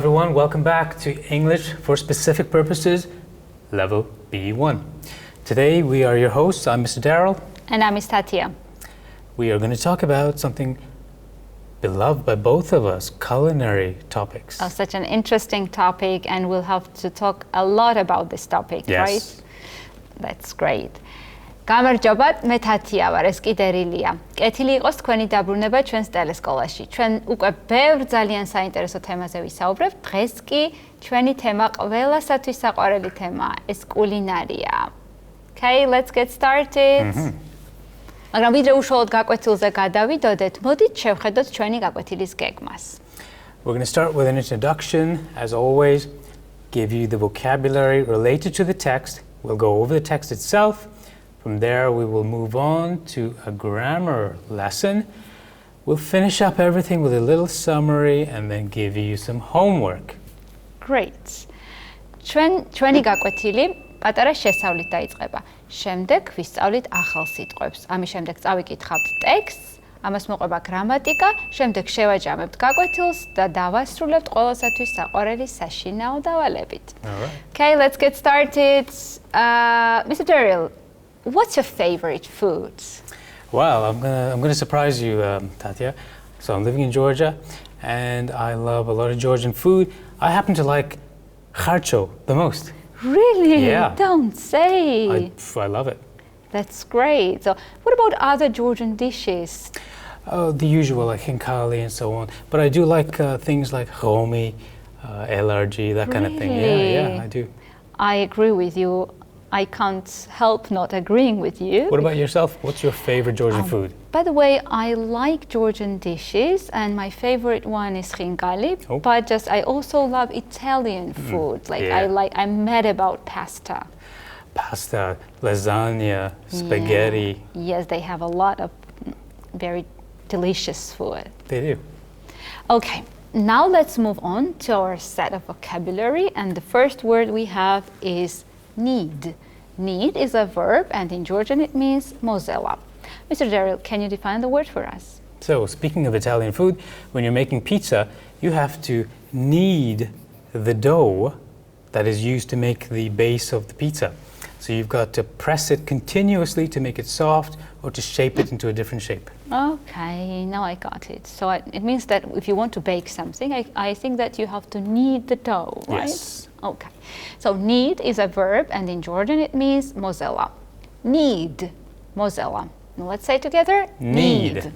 everyone, welcome back to English for Specific Purposes, Level B1. Today we are your hosts. I'm Mr. Daryl. And I'm Ms. Thათია. We are going to talk about something beloved by both of us, culinary topics. Oh, such an interesting topic, and we'll have to talk a lot about this topic, right? That's great. გამარჯობათ, მე თათია ვარ, ეს კი დერილია. კეთილი იყოს თქვენი დაბრუნება ჩვენს ტელესკოლაში. ჩვენ უკვე ბევრ ძალიან საინტერესო თემაზე ვისაუბრებთ. დღეს კი ჩვენი თემა ყველასათვის საყვარელი თემაა, ეს კულინარია. Okay, let's get started. მაგრამ ვიდრე უშუალოდ გაკვეთილზე გადავიდოდეთ, მოდით შევხედოთ ჩვენი გაკვეთილის გეგმას. We're going to start with an introduction, as always, give you the vocabulary related to the text. We'll go over the text itself. From there, we will move on to a grammar lesson. We'll finish up everything with a little summary and then give you some homework. Great. ჩვენი გაკვეთილი პატარა შესავლით დაიწყება. შემდეგ ვისწავლით ახალ სიტყვებს. ამის შემდეგ წავიკითხავთ ტექსტს, ამას მოყვება გრამატიკა, შემდეგ შევაჯამებთ გაკვეთილს და დავასრულებთ ყველასათვის საყვარელი საშინაო დავალებით. Okay, let's get started. Mr. Derill, what's your favorite food? Well, I'm gonna surprise you, Thathia. So I'm living in Georgia, and I love a lot of Georgian food. I happen to like charcho the most. Really? Yeah. Don't say. I love it. That's great. So, what about other Georgian dishes? Oh, the usual, like khinkali and so on. But I do like things like romi, LRG, that kind of thing. Yeah, I do. I agree with you. I can't help not agreeing with you. What about yourself? What's your favorite Georgian food? By the way, I like Georgian dishes, and my favorite one is khinkali. Oh. But I also love Italian food. I'm mad about pasta. Pasta, lasagna, spaghetti. Yes, they have a lot of very delicious food. They do. Okay, now let's move on to our set of vocabulary, and the first word we have is need. Need is a verb, and in Georgian it means mozilla. Mr. Derill, can you define the word for us? So, speaking of Italian food, when you're making pizza, you have to knead the dough that is used to make the base of the pizza. So you've got to press it continuously to make it soft or to shape it into a different shape. Okay, now I got it. So it means that if you want to bake something, I think that you have to knead the dough, right? Yes. Okay, so knead is a verb, and in Georgian it means mozilla. Knead, mozilla. Now let's say together, Knead.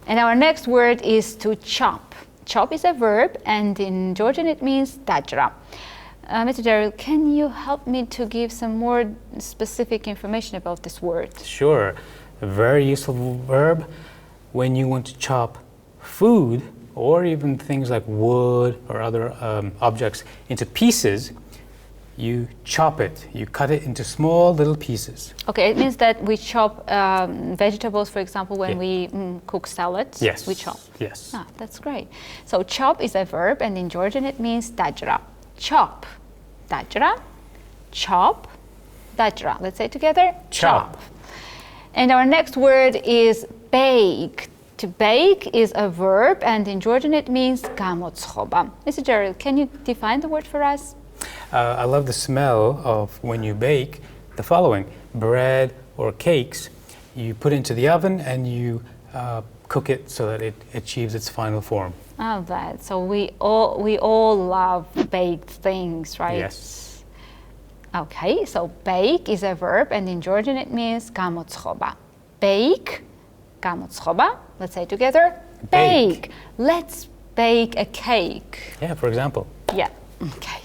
And our next word is to chop. Chop is a verb, and in Georgian it means dajra. Mr. Derill, can you help me to give some more specific information about this word? Sure. A very useful verb when you want to chop food or even things like wood or other objects into pieces. You chop it. You cut it into small little pieces. Okay, it means that we chop vegetables, for example, when we cook salads. Yes. We chop. Yes. Ah, that's great. So chop is a verb, and in Georgian it means dajra. Chop, dajra, chop, dajra. Let's say together, Chop. And our next word is bake. To bake is a verb, and in Georgian it means gamotschoba. Mr. Derill, can you define the word for us? I love the smell of when you bake the following. Bread or cakes, you put into the oven and you cook it so that it achieves its final form. Oh, that. So we all love baked things, right? Yes. Okay, so bake is a verb, and in Georgian it means gamotschoba. Bake, gamotschoba. Let's say together, bake. Let's bake a cake. Yeah, for example. Yeah, okay.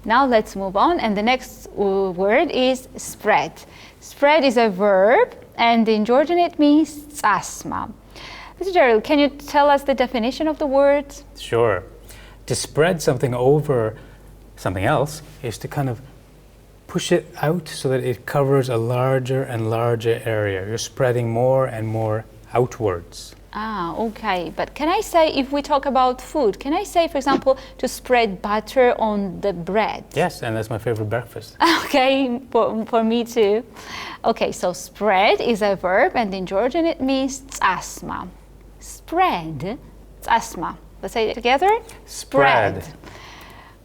Now let's move on, and the next word is spread. Spread is a verb, and in Georgian it means tsasma. Mr. Derill, can you tell us the definition of the word? Sure. To spread something over something else is to kind of push it out so that it covers a larger and larger area. You're spreading more and more outwards. Ah, okay. But can I say, if we talk about food, can I say, for example, to spread butter on the bread? Yes, and that's my favorite breakfast. Okay, for me too. Okay, so spread is a verb, and in Georgian it means tsasma. Spread, tsasma. Let's say it together. Spread.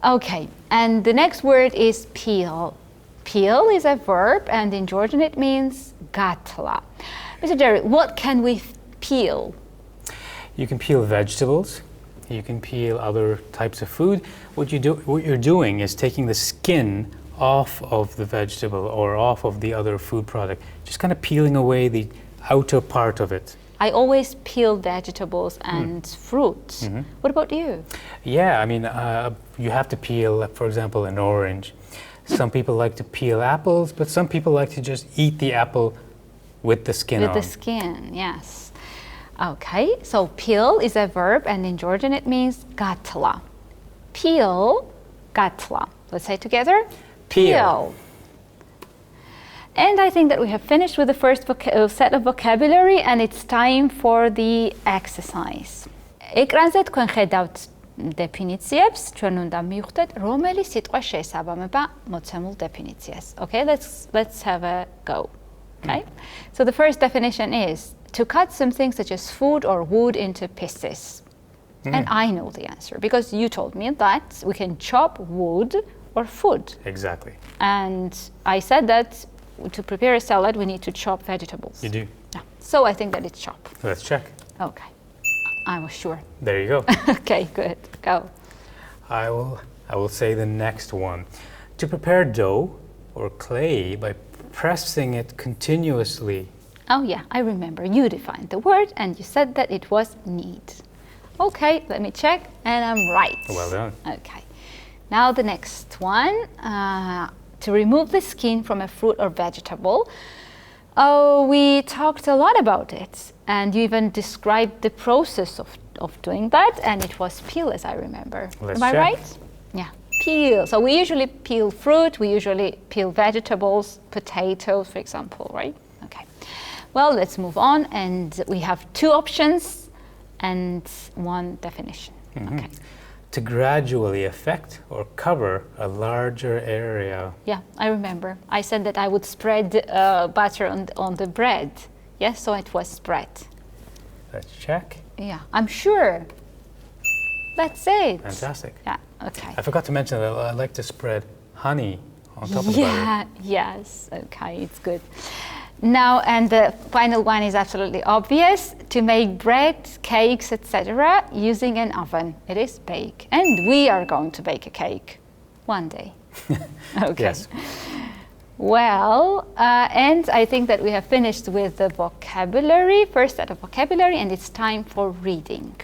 Okay, and the next word is peel. Peel is a verb, and in Georgian it means gatla. Mr. Derill, what can we peel? You can peel vegetables. You can peel other types of food. What you're doing is taking the skin off of the vegetable or off of the other food product, just kind of peeling away the outer part of it. I always peel vegetables and fruit. What about you? Yeah, I mean, you have to peel, for example, an orange. Some people like to peel apples, but some people like to just eat the apple with the skin on. With the skin, yes. Okay, so peel is a verb, and in Georgian it means gatla. Peel, gatla. Let's say together. Peel. And I think that we have finished with the first set of vocabulary, and it's time for the exercise. ეკრანზე თქვენ ხედავთ დეფინიციებს, ჩვენ უნდა მივხვდეთ, რომელი სიტყვა შეესაბამება მოცემულ დეფინიციას. Okay, let's have a go. Okay? So the first definition is to cut something such as food or wood into pieces. And I know the answer because you told me that we can chop wood or food. Exactly. And I said that to prepare a salad, we need to chop vegetables. You do. Yeah. So I think that it's chop. Let's check. Okay. I was sure. There you go. Okay, good. Go. I will say the next one. To prepare dough or clay by pressing it continuously. Oh yeah, I remember. You defined the word and you said that it was knead. Okay, let me check, and I'm right. Well done. Okay. Now the next one. To remove the skin from a fruit or vegetable. Oh, we talked a lot about it, and you even described the process of doing that, and it was peel, as I remember. Let's Am I check. right? Yeah, peel. So we usually peel fruit, we usually peel vegetables, potatoes, for example, right? Okay. Well, let's move on, and we have two options and one definition. Okay. To gradually affect or cover a larger area. Yeah, I remember. I said that I would spread butter on the bread. Yes, so it was spread. Let's check. Yeah, I'm sure. That's it. Fantastic. Yeah, okay. I forgot to mention that I like to spread honey on top of the butter. Yes, okay, it's good. Now, and the final one is absolutely obvious. To make bread, cakes, etc. using an oven. It is bake. And we are going to bake a cake one day. Okay. Yes. Well, and I think that we have finished with the vocabulary, first set of vocabulary, and it's time for reading.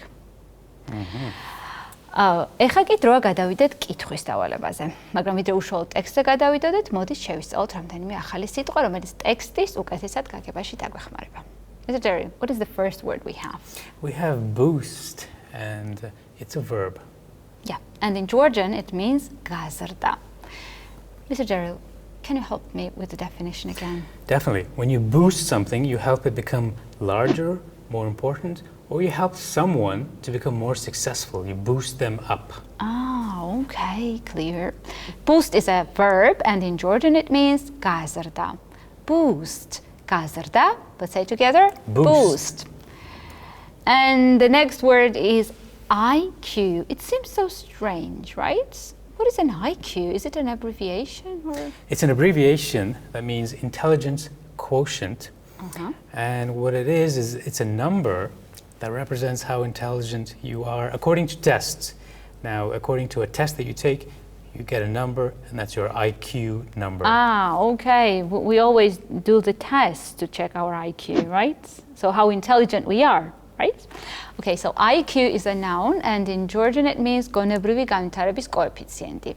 ეხლა კი დროა გადავიდეთ კითხვის დავალებაზე. მაგრამ ვიდრე უშუალოდ ტექსტზე გადავიდოდეთ, მოდით შევისწავლოთ რამდენიმე ახალი სიტყვა, რომელიც ტექსტის უკეთესად გაგებაში დაგვეხმარება. Mr. Derill, what is the first word we have? We have boost, and it's a verb. Yeah, and in Georgian it means gazrda. Mr. Derill, can you help me with the definition again? Definitely. When you boost something, you help it become larger, more important, or you help someone to become more successful. You boost them up. Ah, okay, clear. Boost is a verb, and in Georgian it means gazrda. Boost. Gazrda. Let's say together. Boost. And the next word is IQ. It seems so strange, right? What is an IQ? Is it an abbreviation or? It's an abbreviation that means intelligence quotient. And what it is it's a number that represents how intelligent you are according to tests. Now, according to a test that you take, you get a number, and that's your IQ number. Ah, okay. We always do the test to check our IQ, right? So how intelligent we are, right? Okay, so IQ is a noun, and in Georgian it means გონებრივი განვითარების კოეფიციენტი.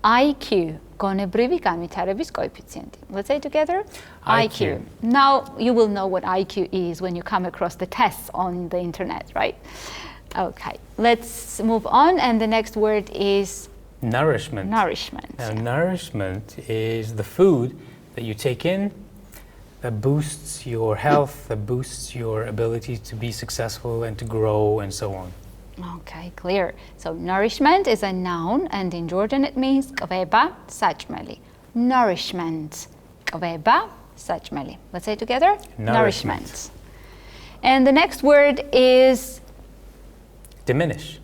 IQ, გონებრივი განვითარების კოეფიციენტი. Let's say together. IQ. Now you will know what IQ is when you come across the tests on the internet, right? Okay, let's move on, and the next word is Nourishment. Nourishment. Now, nourishment is the food that you take in that boosts your health, that boosts your ability to be successful and to grow and so on. Okay, clear. So nourishment is a noun, and in Georgian it means კვება, საჭმელი. Nourishment. კვება, საჭმელი. Let's say together. Nourishment. And the next word is Diminish.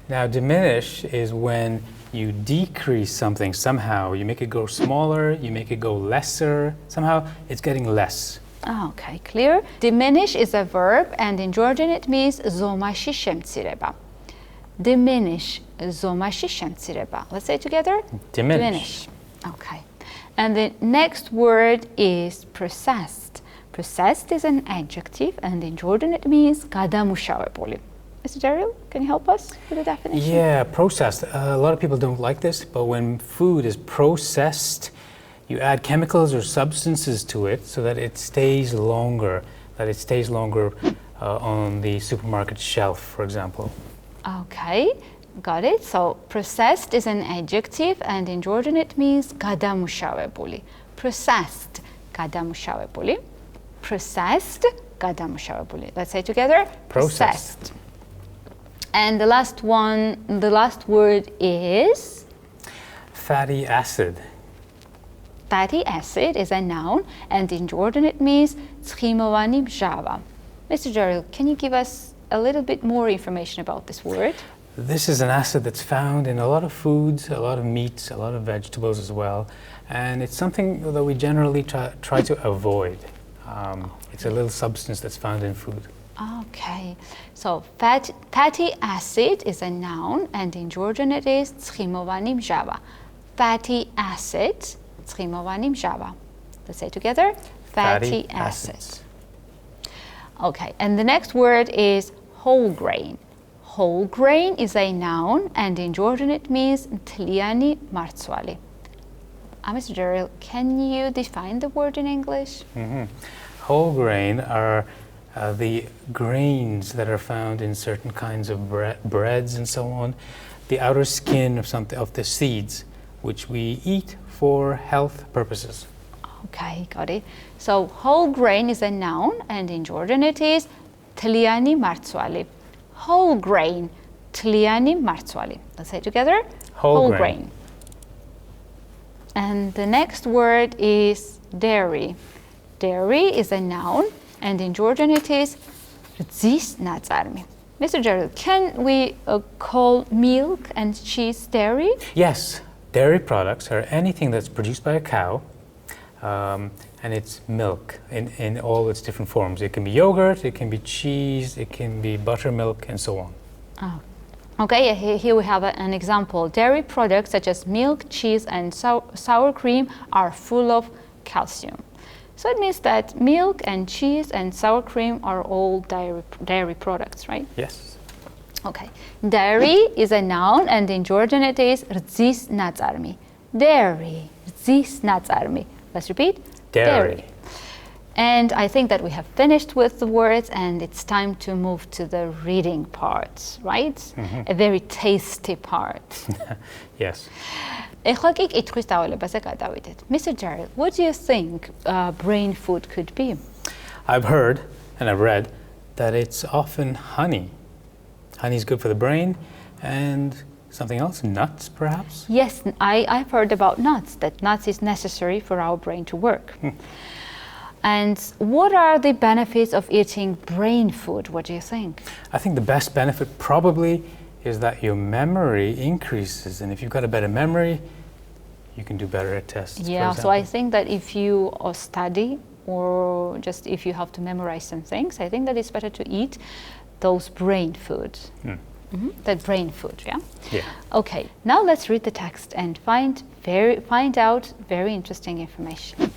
Now, diminish is when you decrease something somehow. You make it go smaller, you make it go lesser. Somehow it's getting less. Okay, clear. Diminish is a verb and in Georgian it means zomashi shemtsireba. Diminish, zomashi shemtsireba. Let's say it together. Diminish. Okay. And the next word is processed. Processed is an adjective and in Georgian it means გადამუშავებული. Mr. Derill, can you help us with the definition? Yeah, processed. A lot of people don't like this, but when food is processed, you add chemicals or substances to it so that it stays longer, on the supermarket shelf, for example. Okay, got it. So processed is an adjective and in Georgian it means გადამუშავებული. Processed, გადამუშავებული. Processed, გადამუშავებული. Let's say together. Processed. And the last word is? Fatty acid. Fatty acid is a noun and in Georgian it means ცხიმოვანი მჟავა. Mr. Derill, can you give us a little bit more information about this word? This is an acid that's found in a lot of foods, a lot of meats, a lot of vegetables as well, and it's something that we generally try to avoid. It's a little substance that's found in food. Okay, so fatty acid is a noun and in Georgian it is ცხიმოვანი მჟავა. Fatty acid, ცხიმოვანი მჟავა. Let's say together. Fatty acids. Okay, and the next word is whole grain. Whole grain is a noun and in Georgian it means მთლიანი მარცვალი. Mr. Derill, can you define the word in English? Whole grain are the grains that are found in certain kinds of breads and so on, the outer skin of the seeds, which we eat for health purposes. Okay, got it. So whole grain is a noun and in Georgian it is მთლიანი მარცვალი. Whole grain, მთლიანი მარცვალი. Let's say it together. Whole grain. And the next word is dairy. Dairy is a noun and in Georgian it is რძის ნაწარმი. Mr. Derill, can we call milk and cheese dairy? Yes, dairy products are anything that's produced by a cow, and it's milk in all its different forms. It can be yogurt, it can be cheese, it can be buttermilk, and so on. Oh. Okay, here we have an example. Dairy products such as milk, cheese, and sour cream are full of calcium. So it means that milk and cheese and sour cream are all dairy products, right? Yes. Okay. Dairy is a noun and in Georgian it is რძის ნაწარმი. Dairy, რძის ნაწარმი. Let's repeat. Dairy. And I think that we have finished with the words and it's time to move to the reading part, right? A very tasty part. Yes. ეხლა კი კითხვის დავალებაზე გადავიდეთ. Mr. Derill, what do you think brain food could be? I've heard and I've read that it's often honey. Honey is good for the brain and something else, nuts perhaps? Yes, I've heard about nuts, that nuts is necessary for our brain to work. And what are the benefits of eating brain food? What do you think? I think the best benefit probably is that your memory increases, and if you've got a better memory, you can do better at tests. Yeah, so I think that if you study or just if you have to memorize some things, I think that it's better to eat those brain food. That brain food, yeah? Yeah. Okay, now let's read the text and find out very interesting information.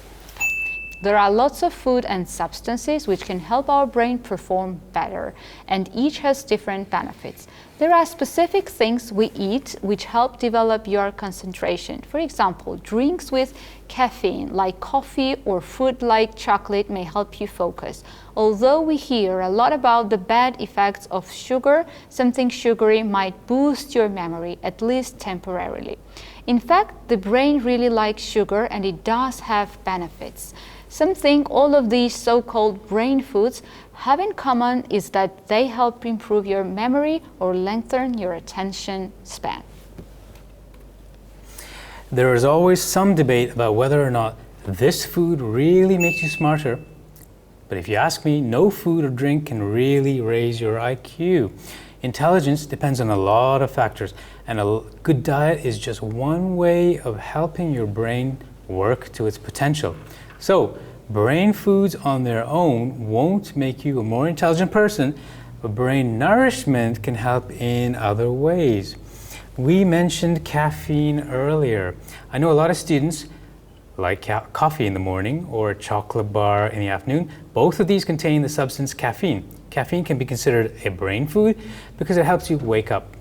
There are lots of food and substances which can help our brain perform better, and each has different benefits. There are specific things we eat which help develop your concentration. For example, drinks with caffeine like coffee or food like chocolate may help you focus. Although we hear a lot about the bad effects of sugar, something sugary might boost your memory, at least temporarily. In fact, the brain really likes sugar and it does have benefits. Something all of these so-called brain foods have in common is that they help improve your memory or lengthen your attention span. There is always some debate about whether or not this food really makes you smarter. But if you ask me, no food or drink can really raise your IQ. Intelligence depends on a lot of factors, and a good diet is just one way of helping your brain work to its potential. So, brain foods on their own won't make you a more intelligent person, but brain nourishment can help in other ways. We mentioned caffeine earlier. I know a lot of students like coffee in the morning or a chocolate bar in the afternoon. Both of these contain the substance caffeine. Caffeine can be considered a brain food because it helps you wake up.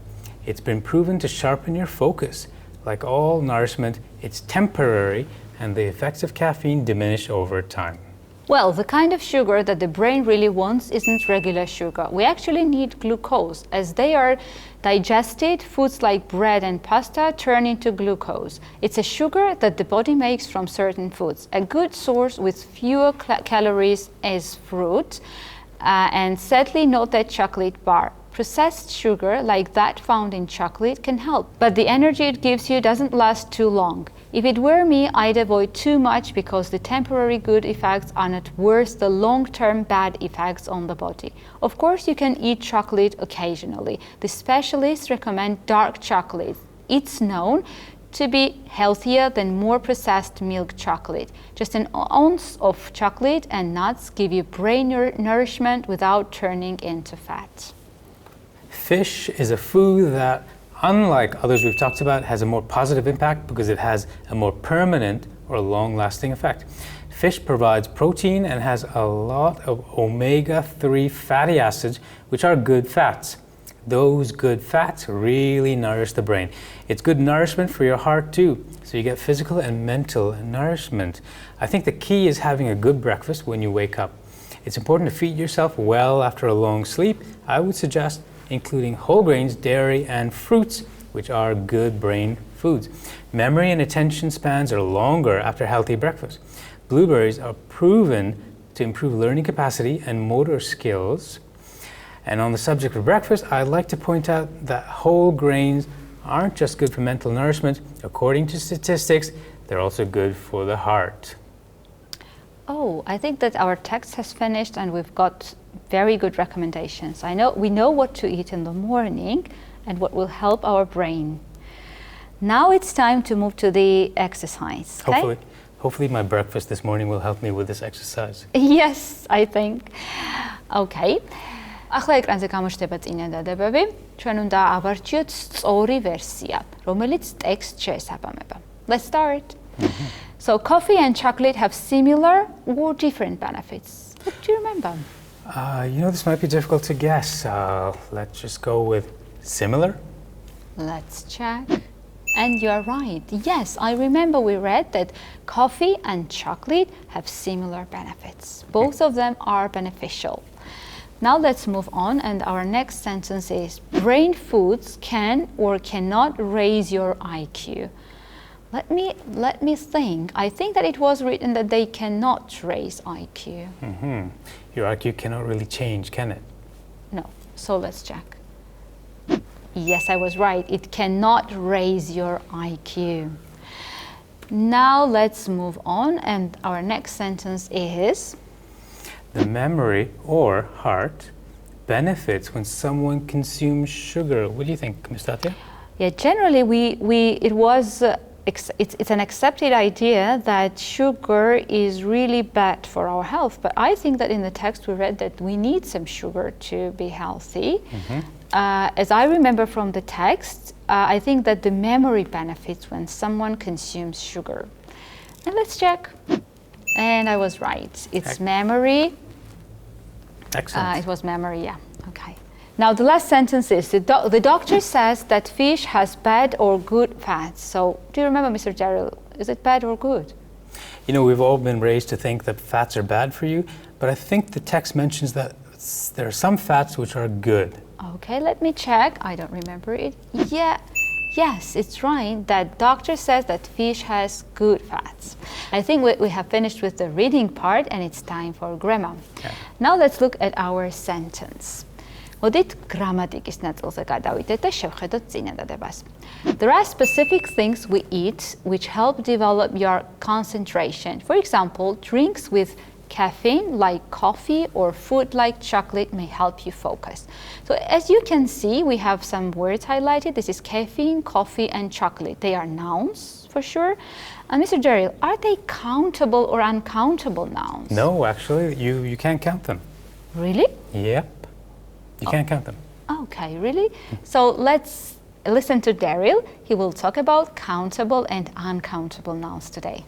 It's been proven to sharpen your focus. Like all nourishment, it's temporary, and the effects of caffeine diminish over time. Well, the kind of sugar that the brain really wants isn't regular sugar. We actually need glucose. As they are digested, foods like bread and pasta turn into glucose. It's a sugar that the body makes from certain foods. A good source with fewer calories is fruit, and sadly not that chocolate bar. Processed sugar, like that found in chocolate, can help, but the energy it gives you doesn't last too long. If it were me, I'd avoid too much because the temporary good effects are not worth the long-term bad effects on the body. Of course, you can eat chocolate occasionally. The specialists recommend dark chocolate. It's known to be healthier than more processed milk chocolate. Just an ounce of chocolate and nuts give you brain nourishment without turning into fat. Fish is a food that, unlike others we've talked about, has a more positive impact because it has a more permanent or long-lasting effect. Fish provides protein and has a lot of omega-3 fatty acids, which are good fats. Those good fats really nourish the brain. It's good nourishment for your heart too, so you get physical and mental nourishment. I think the key is having a good breakfast when you wake up. It's important to feed yourself well after a long sleep. I would suggest including whole grains, dairy, and fruits, which are good brain foods. Memory and attention spans are longer after healthy breakfast. Blueberries are proven to improve learning capacity and motor skills. And on the subject of breakfast, I'd like to point out that whole grains aren't just good for mental nourishment. According to statistics, they're also good for the heart. Oh, I think that our text has finished and we've got very good recommendations. We know what to eat in the morning and what will help our brain. Now it's time to move to the exercise. Okay? Hopefully my breakfast this morning will help me with this exercise. Yes, I think. Okay. ახლა ეკრანზე გამოჩნდება წინადადებები. ჩვენ უნდა ავარჩიოთ სწორი ვერსია, რომელიც ტექსტს შეესაბამება. Let's start. So coffee and chocolate have similar or different benefits. What do you remember? This might be difficult to guess. Let's just go with similar. Let's check. And you're right. Yes, I remember we read that coffee and chocolate have similar benefits. Both of them are beneficial. Now let's move on, and our next sentence is brain foods can or cannot raise your IQ. Let me think. I think that it was written that they cannot raise IQ. Your IQ cannot really change, can it? No. So let's check. Yes, I was right. It cannot raise your IQ. Now let's move on, and our next sentence is the memory or heart benefits when someone consumes sugar. What do you think, Ms. Thatya? Yeah, generally it's an accepted idea that sugar is really bad for our health, but I think that in the text we read that we need some sugar to be healthy. As I remember from the text, I think that the memory benefits when someone consumes sugar. And let's check. And I was right. It's memory. Excellent. It was memory, yeah. Okay. Now the last sentence is, the doctor says that fish has bad or good fats. So do you remember, Mr. Derill, is it bad or good? We've all been raised to think that fats are bad for you, but I think the text mentions that there are some fats which are good. Okay, let me check. I don't remember it. Yes, it's right. That doctor says that fish has good fats. I think we have finished with the reading part and it's time for grammar. Okay. Now let's look at our sentence. მოდით გრამატიკის ნაწილზე გადავიდეთ და შევხედოთ წინადადებას. There are specific things we eat which help develop your concentration. For example, drinks with Caffeine, like coffee, or food like chocolate, may help you focus. So as you can see, we have some words highlighted. This is caffeine, coffee, and chocolate. They are nouns for sure. Mr. Derill, are they countable or uncountable nouns? No, actually, you can't count them. Really? Yep. You can't count them. Okay, really? So let's listen to Derill. He will talk about countable and uncountable nouns today.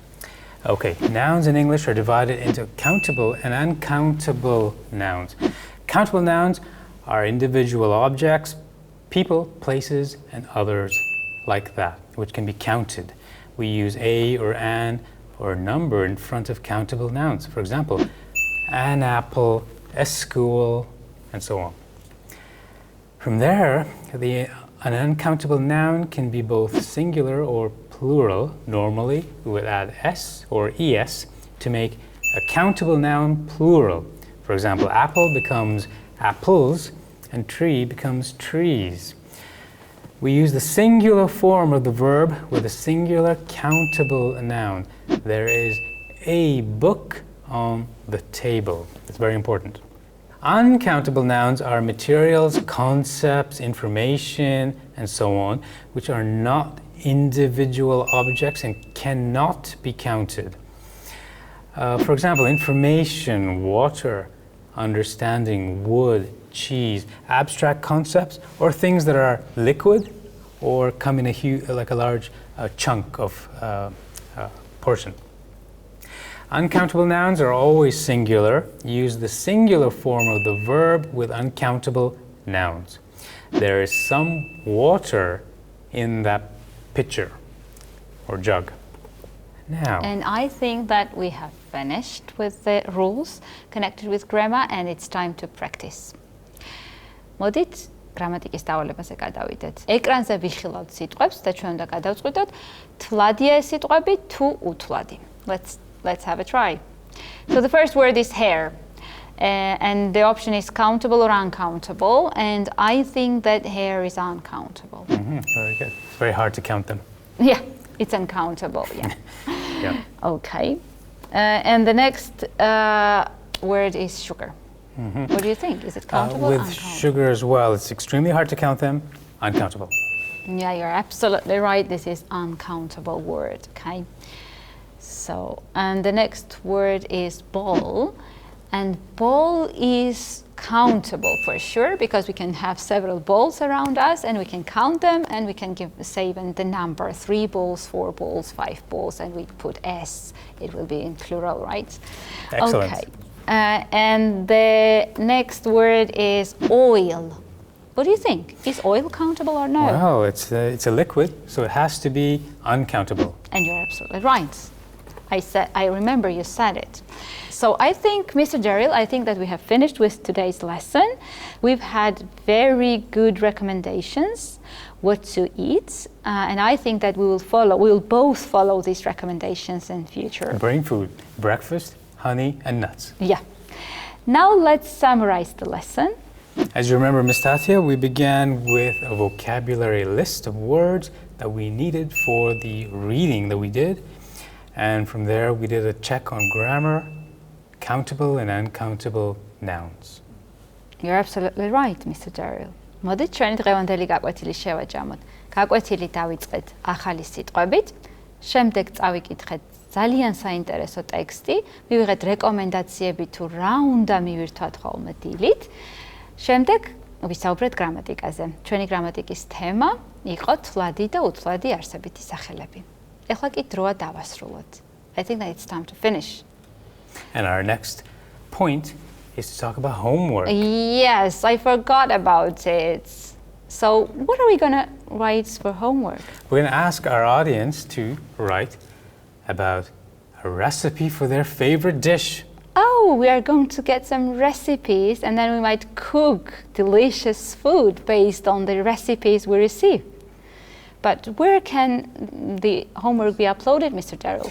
Okay, nouns in English are divided into countable and uncountable nouns. Countable nouns are individual objects, people, places, and others like that, which can be counted. We use a or an or a number in front of countable nouns. For example, an apple, a school, and so on. From there, an uncountable noun can be both singular or plural. Normally, we would add s or es to make a countable noun plural. For example, apple becomes apples and tree becomes trees. We use the singular form of the verb with a singular countable noun. There is a book on the table. It's very important. Uncountable nouns are materials, concepts, information, and so on, which are not individual objects and cannot be counted. For example, information, water, understanding, wood, cheese, abstract concepts, or things that are liquid or come in like a large chunk of portion. Uncountable nouns are always singular. Use the singular form of the verb with uncountable nouns. There is some water in that pitcher or jug. Now. And I think that we have finished with the rules connected with grammar and it's time to practice. მოდით გრამატიკის სწავლებაზე გადავიდეთ. ეკრანზე ვიხილავთ სიტყვებს და ჩვენ უნდა გადავწყვიტოთ თვლადია ეს სიტყვები თუ უთვლადი. Let's have a try. So the first word is hair. And the option is countable or uncountable. And I think that hair is uncountable. Very good. It's very hard to count them. Yeah, it's uncountable. Yeah. Yeah. Okay. And the next word is sugar. What do you think? Is it countable or uncountable? With sugar as well, it's extremely hard to count them. Uncountable. Yeah, you're absolutely right. This is uncountable word. Okay. So, and the next word is bowl. And bowl is countable for sure because we can have several bowls around us and we can count them and we can say even the number 3 bowls, 4 bowls, 5 bowls, and we put s. It will be in plural, right? Excellent. Okay. And the next word is oil. What do you think? Is oil countable or no? Well, it's a liquid, so it has to be uncountable. And you're absolutely right. I remember you said it. So I think, Mr. Derill, I think that we have finished with today's lesson. We've had very good recommendations what to eat, and I think that we will both follow these recommendations in future. Brain food, breakfast, honey, and nuts. Yeah. Now let's summarize the lesson. As you remember, Ms. Thათია, we began with a vocabulary list of words that we needed for the reading that we did. And from there, we did a check on grammar, countable and uncountable nouns. You're absolutely right, Mr. Derill. მოდით ჩვენი დღევანდელი გაკვეთილი შევაჯამოთ. გაკვეთილი დავიწყეთ ახალი სიტყვებით, შემდეგ წავიკითხეთ ძალიან საინტერესო ტექსტი, მივიღეთ რეკომენდაციები თუ რა უნდა მივირთვათ ხოლმე დილით. შემდეგ ვისაუბრეთ გრამატიკაზე. ჩვენი გრამატიკის თემა იყო თვლადი და უთვლადი არსებითი სახელები. ეხლა კი დროა დავასრულოთ. I think that it's time to finish. And our next point is to talk about homework. Yes, I forgot about it. So what are we going to write for homework? We're going to ask our audience to write about a recipe for their favorite dish. Oh, we are going to get some recipes and then we might cook delicious food based on the recipes we receive. But where can the homework be uploaded, Mr. Derill?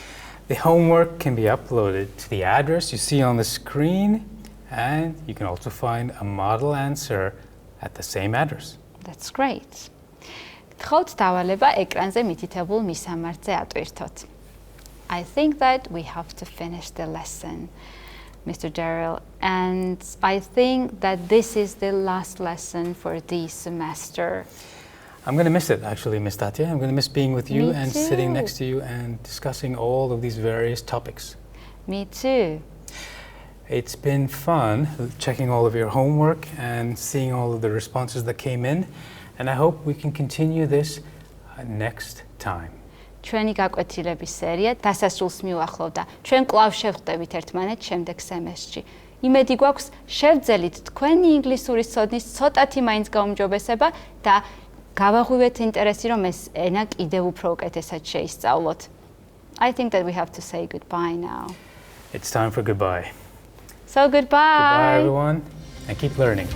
The homework can be uploaded to the address you see on the screen, and you can also find a model answer at the same address. That's great. გთხოვთ დავალება ეკრანზე მითითებულ მისამართზე ატვირთოთ. I think that we have to finish the lesson. Mr. Derill, and I think that this is the last lesson for this semester. I'm going to miss it, actually, Miss Thatya. I'm going to miss being with you and sitting next to you and discussing all of these various topics. Me too. It's been fun checking all of your homework and seeing all of the responses that came in, and I hope we can continue this next time. ჩვენი გაკვეთილების სერია დასასრულს მივახლოვდა. ჩვენ კვლავ შევხვდებით ერთმანეთს შემდეგ სემესტრში. იმედი გვაქვს შევძელით თქვენი ინგლისურის ცოდნის ცოტათი მაინც გაუმჯობესება და გავაღვივეთ ინტერესი, რომ ეს ენა კიდევ უფრო უკეთესად შეისწავლოთ. I think that we have to say goodbye now. It's time for goodbye. So goodbye. Goodbye, everyone, and keep learning.